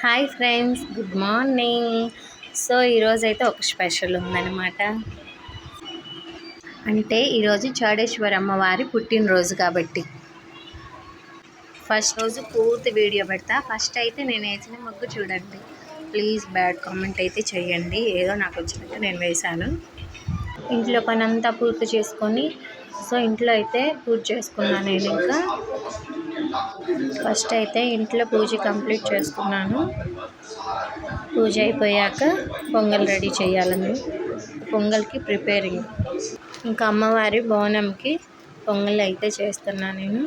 Hi friends, good morning. So ఈరోజు అయితే ఒక స్పెషల్ ఉందన్నమాట. అంటే ఈరోజు చౌడేశ్వరి అమ్మవారి పుట్టినరోజు కాబట్టి ఫస్ట్ రోజు పూర్తి వీడియో పెడతా. ఫస్ట్ అయితే నేను వేసిన ముగ్గు చూడండి. ప్లీజ్ బ్యాడ్ కామెంట్ అయితే చేయండి. ఏదో నాకు వచ్చినట్టు నేను వేశాను. ఇంట్లో పని అంతా పూర్తి చేసుకొని సో ఇంట్లో అయితే పూజ చేసుకున్నాను. నేను ఇంకా ఫస్ట్ అయితే ఇంట్లో పూజ కంప్లీట్ చేసుకున్నాను. పూజ అయిపోయాక పొంగల్ రెడీ చేయాలని పొంగల్కి ప్రిపేరింగ్. ఇంకా అమ్మవారి బోనంకి పొంగల్ అయితే చేస్తున్నాను. నేను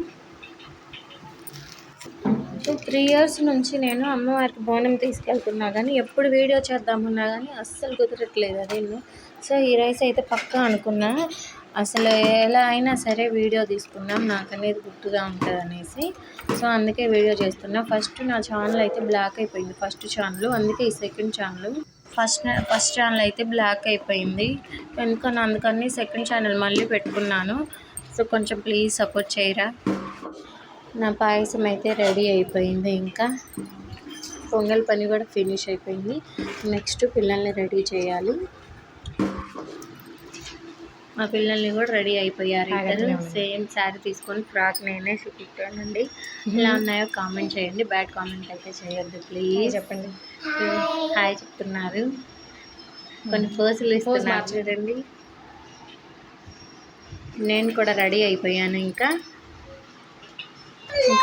3 years నుంచి నేను అమ్మవారికి బోనం తీసుకెళ్తున్నా కానీ ఎప్పుడు వీడియో చేద్దామన్నా కానీ అస్సలు కుదరట్లేదు అది. సో ఈ రైస్ అయితే పక్కా అనుకున్నా, అసలు ఎలా అయినా సరే వీడియో తీసుకున్నాం నాకు అనేది గుర్తుగా ఉంటుంది అనేసి. సో అందుకే వీడియో చేస్తున్నా. ఫస్ట్ నా ఛానల్ అయితే బ్లాక్ అయిపోయింది, ఫస్ట్ ఛానల్. అందుకే ఈ సెకండ్ ఛానల్. ఫస్ట్ ఛానల్ అయితే బ్లాక్ అయిపోయింది ఎందుకని, అందుకని సెకండ్ ఛానల్ మళ్ళీ పెట్టుకున్నాను. సో కొంచెం ప్లీజ్ సపోర్ట్ చేయరా. నా పాయసం అయితే రెడీ అయిపోయింది. ఇంకా పొంగల్ పని కూడా ఫినిష్ అయిపోయింది. నెక్స్ట్ పిల్లల్ని రెడీ చేయాలి. మా పిల్లల్ని కూడా రెడీ అయిపోయారు. ఇద్దరు సేమ్ శారీ తీసుకొని ఫ్రాక్ నేనే చూపించానండి. ఎలా ఉన్నాయో కామెంట్ చేయండి, బ్యాడ్ కామెంట్ అయితే చేయొద్దు ప్లీజ్. చెప్పండి. హాయ్ చెప్తున్నారు, కొన్ని పోజులు ఇస్తున్నారు చూడండి. నేను కూడా రెడీ అయిపోయాను. ఇంకా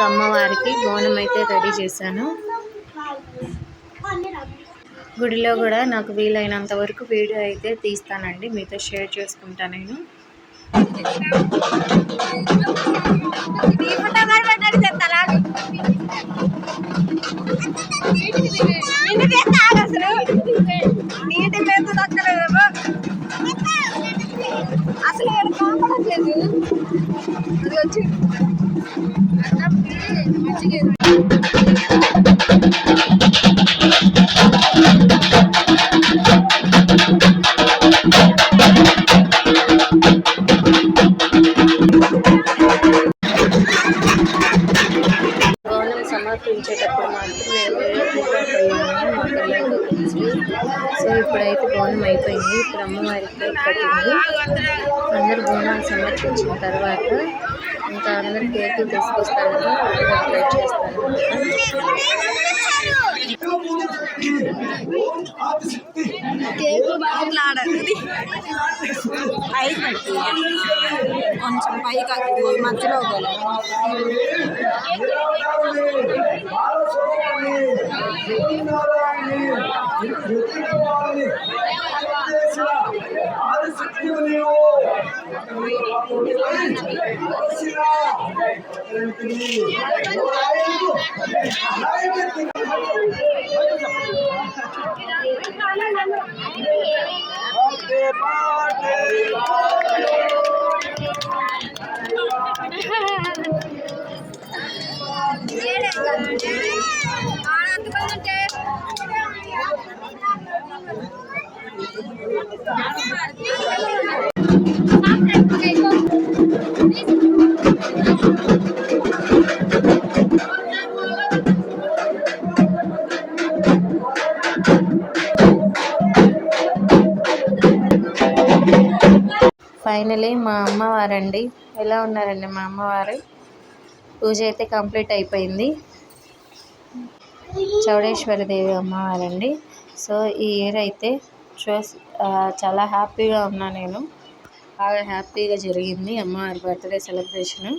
అమ్మవారికి బోనం అయితే రెడీ చేశాను. గుడిలో కూడా నాకు వీలైనంత వరకు వీడియో అయితే తీస్తానండి, మీతో షేర్ చేసుకుంటా. నేను సమర్పించేటప్పుడు మాత్రం నేను పోయాను మా పిల్లలతో కలిసి. సో ఇప్పుడైతే బోనం అయిపోయింది. ఇప్పుడు అమ్మవారికి కట్టింది. అందరు బోనాలు సమర్పించిన తర్వాత ఇంకా అందరు కేకులు తీసుకొస్తారు కదా, వెయిట్ చేస్తారు. కేకు బాగులాడది కొంచెం పైకి మధ్యలో ఫైనలీ మా అమ్మవారండి. ఎలా ఉన్నారండి మా అమ్మవారు? పూజ అయితే కంప్లీట్ అయిపోయింది. చౌడేశ్వరి దేవి అమ్మవారండి. సో ఈ ఇయర్ అయితే చాలా హ్యాపీగా ఉన్నా. నేను బాగా హ్యాపీగా జరిగింది అమ్మవారి బర్త్డే సెలబ్రేషన్.